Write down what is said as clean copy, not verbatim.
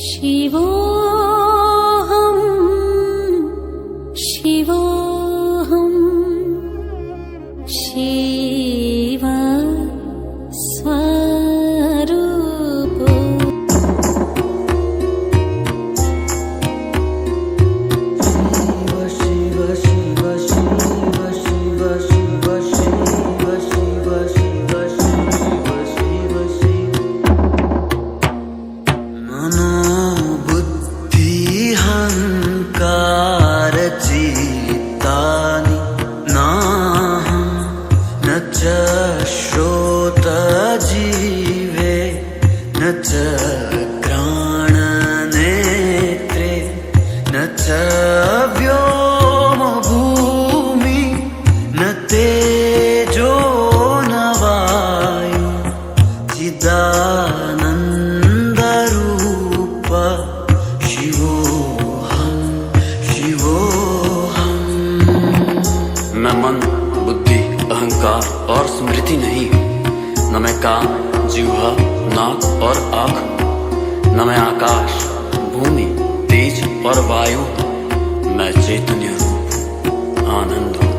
शिवोऽहं शिवोऽहं शिव स्वरूपो शिव शिव शिव शिव शिव शिव शिव शिव शिव शिव शिव मनोबुद्धिहंकार चित्तानि नाहं न च श्रोतजिह्वे न च घ्राणनेत्रे न च व्योमभूमि न तेजो न वायु चिदानन्दरूप शिवोऽहं शिवोऽहं। मैं मन, बुद्धि, अहंकार और स्मृति नहीं हूँ। न मैं कान, जिह्वा, नाक और आँख हूँ। न मैं आकाश, भूमि, तेज और वायु हूँ। मैं चैतन्य रूप हूँ, आनंद हूँ।